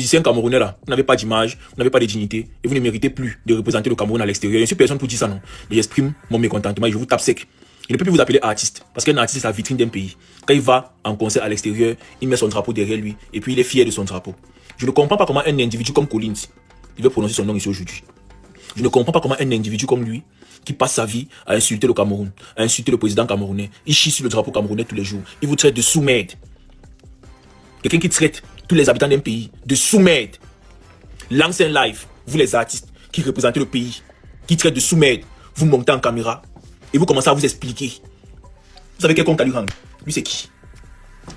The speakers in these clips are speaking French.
musiciens camerounais là, vous n'avez pas d'image, vous n'avez pas de dignité et vous ne méritez plus de représenter le Cameroun à l'extérieur. Je ne suis personne pour dire ça, non. Mais j'exprime mon mécontentement et je vous tape sec. Il ne peut plus vous appeler artiste parce qu'un artiste c'est la vitrine d'un pays. Quand il va en concert à l'extérieur, il met son drapeau derrière lui et puis il est fier de son drapeau. Je ne comprends pas comment un individu comme Collins, il veut prononcer son nom ici aujourd'hui. Je ne comprends pas comment un individu comme lui, qui passe sa vie à insulter le Cameroun, à insulter le président camerounais, il chie sur le drapeau camerounais tous les jours. Il vous traite de sous-merde. Quelqu'un qui traite tous les habitants d'un pays de sous-merde. Lancez un live, vous les artistes qui représentez le pays, qui traitent de sous-merde, vous montez en caméra et vous commencez à vous expliquer. Vous savez quel compte à lui rendre? Lui c'est qui?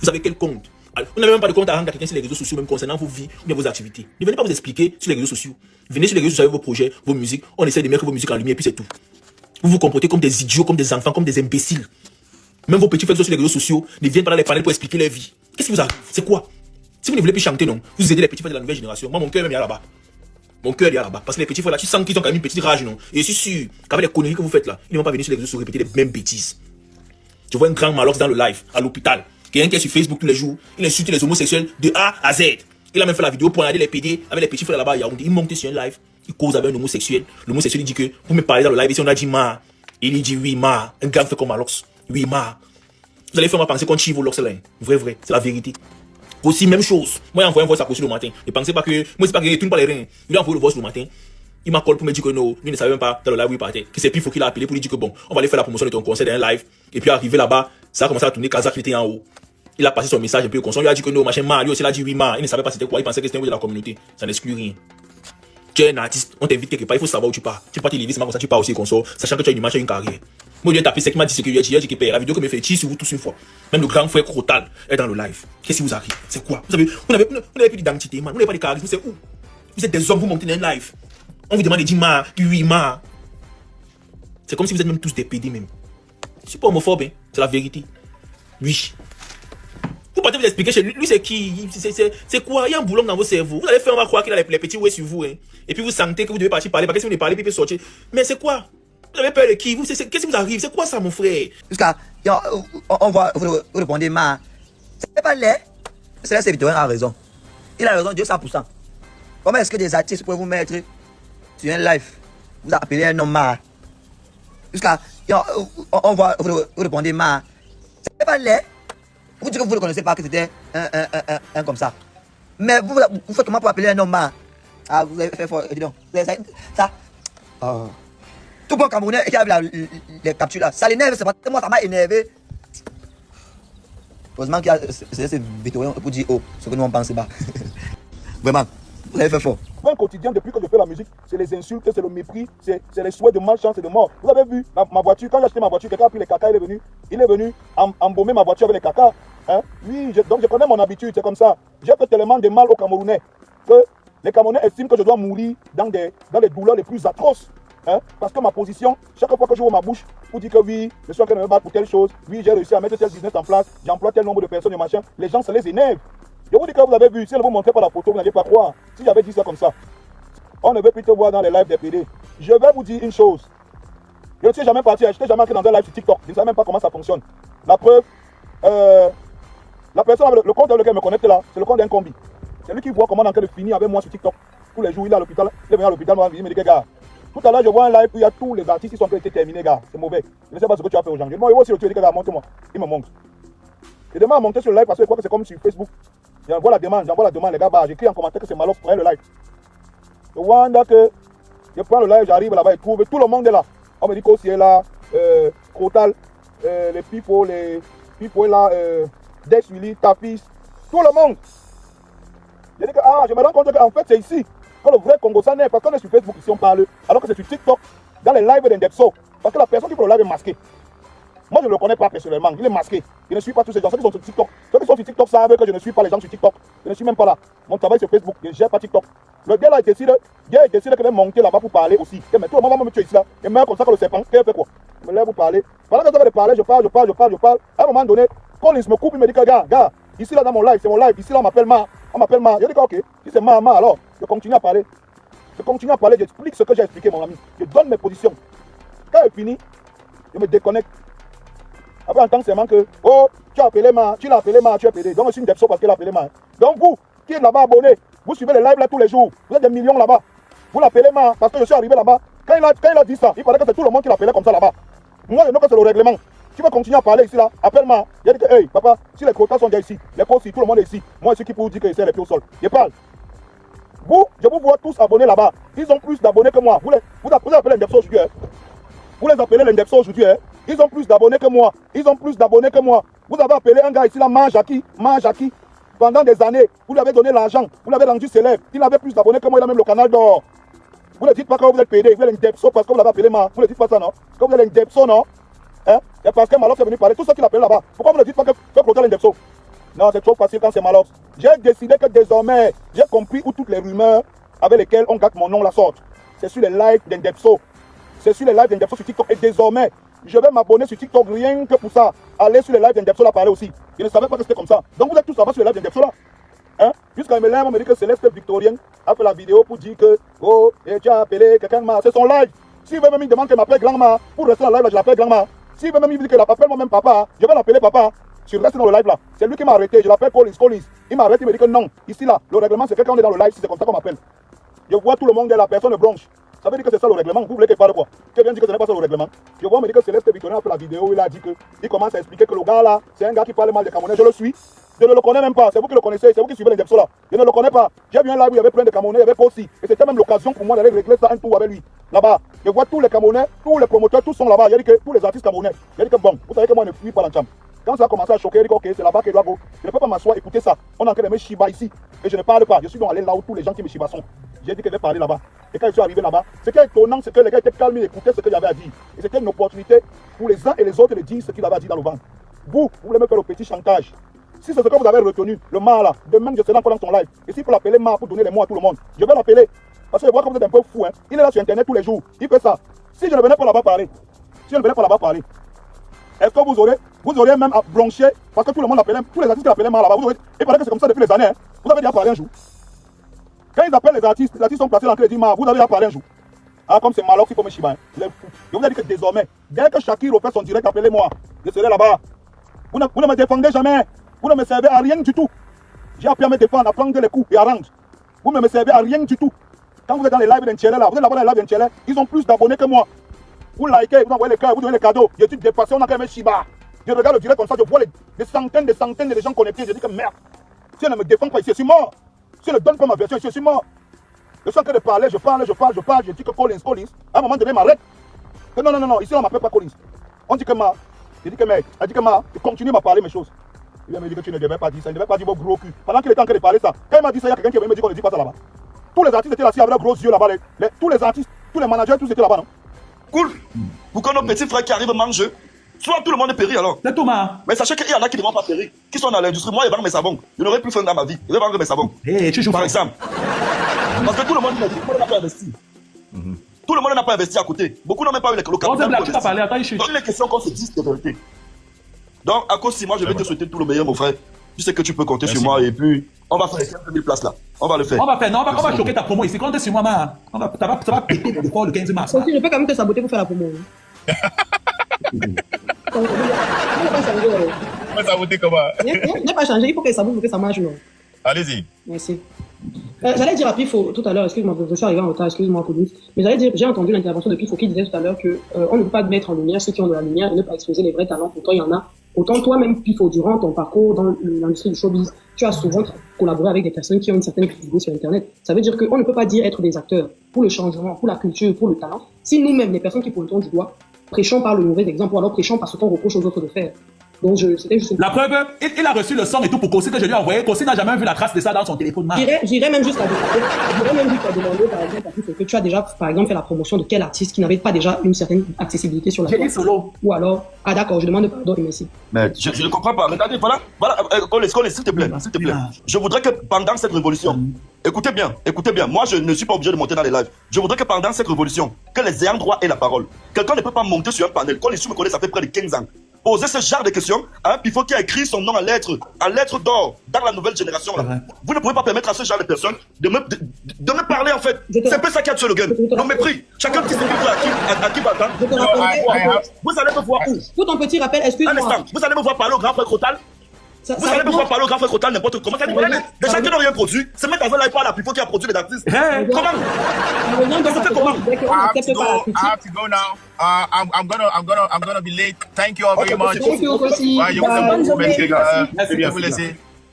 Vous savez quel compte? Vous n'avez même pas de compte à rendre à quelqu'un sur les réseaux sociaux, même concernant vos vies ou bien vos activités. Ne venez pas vous expliquer sur les réseaux sociaux. Venez sur les réseaux sociaux avec vos projets, vos musiques. On essaie de mettre vos musiques en lumière et puis c'est tout. Vous vous comportez comme des idiots, comme des enfants, comme des imbéciles. Même vos petits frères sur les réseaux sociaux ne viennent pas dans les panels pour expliquer leur vie. Qu'est-ce qui vous arrive? C'est quoi? Si vous ne voulez plus chanter, non, vous aidez les petits frères de la nouvelle génération. Moi, mon cœur même est là-bas. Mon cœur est là-bas. Parce que les petits frères là, tu sens qu'ils ont quand même une petite rage, non? Et je suis sûr qu'avec les conneries que vous faites là, ils ne vont pas venir sur les réseaux sociaux répéter les mêmes bêtises. Je vois un grand malox dans le live, à l'hôpital. Quelqu'un qui est sur Facebook tous les jours, il insulte les homosexuels de A à Z. Il a même fait la vidéo pour aller les PD avec les petits frères là-bas. Il monte sur un live, il cause avec un homosexuel. L'homosexuel il dit que vous me parlez dans le live, et si on a dit ma, il dit oui, ma. Un gars fait comme Malox, oui, ma. Vous allez faire penser qu'on chie vos lox là. Vrai, c'est la vérité. Aussi, même chose. Moi, j'ai envoyé un voice à Kossi le matin. Ne pensez pas que. Moi, c'est pas que je tourne pas les reins. Il a envoyé le voice le matin. Il m'a call pour me dire que non, lui ne savait même pas dans le live où il partait. Que c'est puis faut qu'il a appelé pour lui dire que bon, on va aller faire la promotion de ton concert dans un live. Et puis arrivé là-bas, ça a commencé à tourner. Kazakh était en haut. Il a passé son message un peu au console. Il a dit que non, machin, ma, lui aussi, il a dit oui, ma. Il ne savait pas c'était quoi. Il pensait que c'était un de la communauté. Ça n'exclut rien. Tu es un artiste, on t'invite quelque part, il faut savoir où tu pars. Tu pars télévision, comme ça, tu pars aussi console, sachant que tu as une image, tu as une carrière. Moi, j'ai tapé, c'est qui m'a dit ce que il a dit que la vidéo que me fait sur vous tous une fois. Même le grand frère Crotal est dans le live. Qu'est-ce qui vous arrive? C'est quoi? Vous savez, vous n'avez plus d'identité, man. Vous n'avez pas de charisme, c'est où? Vous êtes des hommes, vous montez dans un live. On vous demande de dire ma, oui, ma. C'est comme si vous êtes même tous des PD, même. Je suis pas homophobe, hein. C'est la vérité. Oui. Vous partez vous expliquer chez lui, lui c'est qui? C'est quoi? Il y a un boulon dans vos cerveaux. Vous allez faire, on va croire qu'il a les petits ouais sur vous, hein. Et puis vous sentez que vous devez partir parler, parce que si vous ne parlez, puis il peut sortir. Mais c'est quoi? Vous avez peur de qui? Qu'est-ce qui vous arrive? C'est quoi ça, mon frère? Jusqu'à, on voit, vous répondez, ma. C'est pas laid. C'est là, c'est Victorien a raison. Il a raison, Dieu 100%. Comment est-ce que des artistes peuvent vous mettre sur un live? Vous appelez un homme ma. Jusqu'à, on voit, vous répondez, ma. C'est pas laid. Vous dites que vous ne connaissez pas que c'était un comme ça. Mais vous faites comment pour appeler un homme ma? Ah, vous avez fait fort, dis donc. Ça. Tout bon Camerounais qui a les captures là, ça l'énerve, c'est pas moi, ça m'a énervé. Heureusement qu'il y a ces Victorien pour dire oh, ce que nous on pense pas. Vraiment, vous avez fait fort. Mon quotidien depuis que je fais la musique, c'est les insultes, c'est le mépris, c'est les souhaits de malchance et de mort. Vous avez vu ma voiture, quand j'ai acheté ma voiture, quelqu'un a pris les caca, il est venu embaumer ma voiture avec les caca. Hein? Oui, donc je connais mon habitude, c'est comme ça. J'ai fait tellement de mal aux Camerounais que les Camerounais estiment que je dois mourir dans les douleurs les plus atroces. Hein? Parce que ma position, chaque fois que j'ouvre ma bouche pour dire que oui, je suis en train de me battre pour telle chose, oui, j'ai réussi à mettre tel business en place, j'emploie tel nombre de personnes et machin, les gens se les énervent. Je vous dis que vous avez vu, si on ne vous montrait pas la photo, vous n'allez pas croire. Si j'avais dit ça comme ça, on ne veut plus te voir dans les lives des PD. Je vais vous dire une chose. Je ne suis jamais parti, je n'étais jamais entré dans un live sur TikTok. Je ne sais même pas comment ça fonctionne. La preuve, la personne, le compte dans lequel je me connecte là, c'est le compte d'un combi. C'est lui qui voit comment on est en train de finir avec moi sur TikTok. Tous les jours, il est à l'hôpital, il est venu à l'hôpital, il me dit que gars, tout à l'heure, je vois un live où il y a tous les artistes qui sont en train de terminés, gars. C'est mauvais. Je ne sais pas ce que tu as fait aux gens. Je dis, moi aussi, tu dis que gars, monte-moi. Il me monte. Je demande à monter sur le live parce que je crois que c'est comme sur Facebook. J'envoie la demande, les gars, bah, j'écris en commentaire que c'est Malox, prenez le live. Je vois que je prends le live, j'arrive là-bas et trouve, tout le monde est là. On me dit qu'aussi est là, Crotal, les people est là, Dex Willy, Tapis, tout le monde. Je dis que, je me rends compte qu'en fait, c'est ici. Quand le vrai Congo s'en est, parce qu'on est sur Facebook ici, on parle, alors que c'est sur TikTok, dans les lives d'Indexo. Parce que la personne qui fait le live est masquée. Moi, je ne le connais pas personnellement, il est masqué. Je ne suis pas tous ces gens. Ceux qui sont sur TikTok, ceux qui sont sur TikTok savent que je ne suis pas les gens sur TikTok. Je ne suis même pas là. Mon travail c'est Facebook, je ne gère pas TikTok. Le gars là, il décide qu'il va monter là-bas pour parler aussi. Mais tout le monde va me tuer ici là. Il me met comme ça que le serpent. Qu'est-ce fait quoi? Je me lève pour parler. Pendant que je vais parler, je parle. À un moment donné, Collins me coupe, il me dit que gars, ici là dans mon live, c'est mon live. Ici là, on m'appelle Ma. Je dis que ok, si c'est Ma, alors, je continue à parler. J'explique ce que j'ai expliqué, mon ami. Je donne mes positions. Quand il finit, je me déconnecte. Après, on entend seulement que, oh, tu l'as appelé Ma, tu as appelé. Donc, je suis une depso parce qu'elle a appelé Ma. Donc, vous, qui êtes là-bas abonné, Vous suivez les lives là tous les jours. Vous êtes des millions là-bas. Vous l'appelez Ma, parce que je suis arrivé là-bas. Quand il a dit ça, il fallait que c'est tout le monde qui l'appelait comme ça là-bas. Moi, je sais que c'est le règlement. Tu veux continuer à parler ici là, appelle-moi. Il a dit que, hey, papa, si les quotas sont déjà ici, les posts ici, tout le monde est ici. Moi, je suis qui pour vous dire que c'est les pieds au sol. Je parle. Vous, je vous vois tous abonnés là-bas. Ils ont plus d'abonnés que moi. Vous appelez les Ndepso aujourd'hui. Hein? Vous les appelez les Ndepso aujourd'hui. Hein? Ils ont plus d'abonnés que moi. Ils ont plus d'abonnés que moi. Vous avez appelé un gars ici là, Manjaki. Pendant des années, vous lui avez donné l'argent. Vous l'avez rendu célèbre. Il avait plus d'abonnés que moi. Il a même le canal d'or. Vous ne dites pas que vous êtes payé. Vous êtes un Ndepso parce que vous l'avez appelé Ma. Vous ne dites pas ça, non? Que vous êtes un Ndepso, non? Hein? Et parce que Malox est venu parler, tout ce qu'il appelle là-bas. Pourquoi vous ne dites pas que Clotal est un Ndepso? Non, c'est trop facile quand c'est Malox. J'ai décidé que désormais, j'ai compris où toutes les rumeurs avec lesquelles on gâte mon nom la sorte. C'est sur les lives d'Ndepso. C'est sur les lives d'Ndepso sur TikTok. Et désormais, je vais m'abonner sur TikTok rien que pour ça. Allez sur les lives d'Ndepso là parler aussi. Je ne savais pas que c'était comme ça. Donc vous êtes tous là-bas sur les lives d'Ndepso là. Hein? Jusqu'à me lève, on me dit que Céleste Victorienne a fait la vidéo pour dire que oh, et tu as appelé quelqu'un de Ma. C'est son live. S'il veut même me demander qu'elle m'appelle Grand-Ma, pour rester dans le live là, je l'appelle Grand-Ma. S'il veut même me dire qu'elle appelle moi-même papa, je vais l'appeler papa. Je reste dans le live là. C'est lui qui m'a arrêté. Je l'appelle Collins. Il m'arrête, il me dit que non. Ici là, le règlement c'est que quand on est dans le live, c'est comme ça qu'on m'appelle. Je vois tout le monde de la personne blanche. Ça veut dire que c'est ça le règlement. Vous voulez qu'il parle quoi? Qui vient dire que ce n'est pas ça le règlement? Je vois, on me dit que Céleste Victorien a fait la vidéo où il a dit que il commence à expliquer que le gars là, c'est un gars qui parle mal des Camerounais. Je le suis. Je ne le connais même pas. C'est vous qui le connaissez. C'est vous qui suivez les Ndepso là. Je ne le connais pas. J'ai vu un live où il y avait plein de Camerounais, il y avait aussi. Et c'était même l'occasion pour moi d'aller régler ça un tour avec lui. Là-bas. Je vois tous les Camerounais, tous les promoteurs, tous sont là-bas. Il a dit que tous les artistes camerounais. Il a dit que bon, vous savez que moi je ne fuis pas l'encham. Quand ça a commencé à choquer, il dit ok, c'est là-bas qu'il doit go. Je ne peux pas m'asseoir, écouter ça. On est en train de me chiba ici. Et je ne parle pas. Je suis donc allé là où tous les gens qui me chibas sont. J'ai dit que je vais parler là-bas. Et quand je suis arrivé là-bas, ce qui est étonnant, c'est que les gars étaient calmes et écoutaient ce qu'il y avait à dire. Et c'était une opportunité pour les uns et les autres de dire ce qu'il avait à dire dans le ventre. Vous voulez me faire le petit chantage. Si c'est ce que vous avez retenu, le Ma là, demain je serai encore dans son live. Et s'il faut l'appeler Ma pour donner les mots à tout le monde, je vais l'appeler. Parce que je vois que vous êtes un peu fou. Hein. Il est là sur internet tous les jours. Il fait ça. Si je ne venais pas là-bas parler, est-ce que vous auriez même à blanchir parce que tout le monde l'appelait, tous les artistes qui l'appelaient Ma là-bas, il paraît que c'est comme ça depuis les années. Hein. Vous avez déjà parlé un jour. Quand ils appellent les artistes sont placés dans le dit Ma, vous avez déjà parlé un jour. Ah, comme c'est Malox, c'est comme Shiba. Hein. Je vous ai dit que désormais, dès que Shakir refait son direct, appelez-moi. Je serai là-bas. Vous ne me défendez jamais. Vous ne me servez à rien du tout. J'ai appris à me défendre, à prendre les coups et à rendre. Vous ne me servez à rien du tout. Quand vous êtes dans les lives d'Ntchele là, vous êtes là-bas dans les lives d'Ntchele, ils ont plus d'abonnés que moi. Vous likez, vous envoyez les cœurs, vous donnez les cadeaux. Je suis dépassé, on a quand même Shiba. Je regarde le direct comme ça, je vois des centaines de gens connectés. Je dis que merde. Si elle ne me défend pas ici, je suis mort. Si elle ne donne pas ma version ici, je suis mort. Je suis en train de parler, je parle. Je dis que Collins. À un moment donné, il m'arrête. Non, ici on ne m'appelle pas Collins. On dit que Ma. Je dis que mec, elle dit que Ma, tu continues à parler mes choses. Il m'a dit que tu ne devais pas dire ça, il ne devait pas dire vos gros cul. Pendant qu'il était en train de parler ça, quand il m'a dit ça, il y a quelqu'un qui est venu me dire qu'on ne dit pas ça là-bas. Tous les artistes étaient là, avec leurs gros yeux là-bas. Tous les artistes, tous les managers, tous étaient là-bas, non? Cool. Pour que nos petits frères qui arrivent mangent, soit tout le monde est péri alors. C'est Thomas. Mais sachez qu'il y en a qui ne vont pas périr, qui sont dans l'industrie. Moi, je vends mes savons. Je n'aurai plus faim dans ma vie. Je vais vendre mes savons. Hey, tu joues par pas. exemple. Parce que tout le monde n'a pas investi. Tout le monde n'a pas investi à côté. Beaucoup n'ont même pas eu le capital. Tu vas parler, attends, je suis. Donc, les questions qu'on se dise de vérité. Donc, à cause de moi, je vais te souhaiter tout le meilleur, mon frère. Tu sais que tu peux compter sur moi et puis on va faire 15 000 places là. On va le faire. On va choquer ta promo ici. Comptez sur moi, Ma. Ça va péter le 15 mars. Aussi, je peux quand même te saboter pour faire la promo. Ça vous dit comment? Il n'a pas changé, il faut qu'elle sabote pour que ça marche, non? Allez-y. Merci. J'allais dire à Pifo tout à l'heure, excuse-moi, je suis arrivé en retard, excuse-moi, police. Mais j'allais dire, j'ai entendu l'intervention de Pifo qui disait tout à l'heure qu'on ne peut pas mettre en lumière ceux qui ont de la lumière et ne pas exposer les vrais talents. Pourtant, il y en a. Autant toi-même, Pifo, durant ton parcours dans l'industrie du showbiz, tu as souvent collaboré avec des personnes qui ont une certaine visibilité sur Internet. Ça veut dire qu'on ne peut pas dire être des acteurs pour le changement, pour la culture, pour le talent, si nous-mêmes, les personnes qui pointons du doigt, prêchons par le mauvais exemple ou alors prêchons par ce qu'on reproche aux autres de faire. Donc, c'était juste une... La preuve, il a reçu le son et tout pour Kossi que je lui ai envoyé. Kossi n'a jamais vu la trace de ça dans son téléphone. J'irais même jusqu'à demander, par exemple, à Pifo, que tu as déjà, par exemple, fait la promotion de quel artiste qui n'avait pas déjà une certaine accessibilité sur la toile. J'ai dit solo. Ou alors, ah d'accord, je demande pardon et merci. Mais je ne comprends pas. Regardez, voilà, Collins, s'il te plaît, s'il te plaît. Je voudrais que pendant cette révolution, écoutez bien, moi je ne suis pas obligé de monter dans les lives. Je voudrais que pendant cette révolution, que les ayants droit aient la parole. Quelqu'un ne peut pas monter sur un panel. Collins, me connaît, ça fait près de 15 ans. Poser ce genre de questions à un pivot qui a écrit son nom en lettres d'or dans la nouvelle génération. Là. Vous ne pouvez pas permettre à ce genre de personnes de me parler en fait. C'est un peu ça qui a tué le game. Le mépris. Chacun qui se dit à qui va attendre. Vous allez me voir où? Pour ton petit rappel, excuse-moi. Un instant. Vous allez me voir parler au grand frère Crotal. Vous savez pourquoi parler au grand frère Total n'importe comment. Des gens qui n'ont rien produit, se mettent dans un live par la plupart qui a produit les artistes. Comment? I have to go now. I'm gonna be late. Thank you all very much. Thank you, Kosi.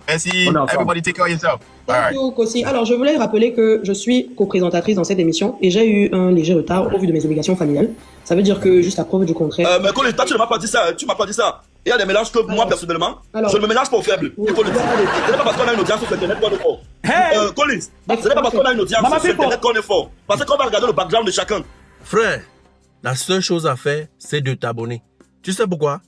Merci. Everybody take care of yourself. Thank you, Kosi. Alors, je voulais rappeler que je suis co-présentatrice dans cette émission et j'ai eu un léger retard au vu de mes obligations familiales. Ça veut dire que, juste à preuve du contraire... Mais Colin, toi, tu ne m'as pas dit ça. Tu m'as pas dit ça. Il y a des mélanges que moi, personnellement, je ne me mélange pas aux faibles. Ce n'est pas parce qu'on a une audience sur Internet qu'on est fort. Colin, ce n'est pas parce qu'on a une audience sur Internet qu'on est fort. Parce qu'on va regarder le background de chacun. Frère, la seule chose à faire, c'est de t'abonner. Tu sais pourquoi?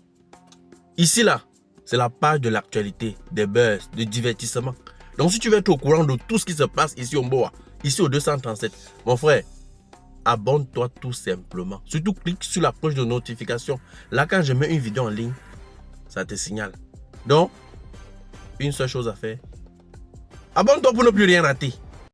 Ici, là, c'est la page de l'actualité, des buzz, du divertissement. Donc, si tu veux être au courant de tout ce qui se passe ici au Mboa, ici au 237, mon frère, abonne-toi tout simplement. Surtout, clique sur la cloche de notification. Là, quand je mets une vidéo en ligne, ça te signale. Donc, une seule chose à faire. Abonne-toi pour ne plus rien rater.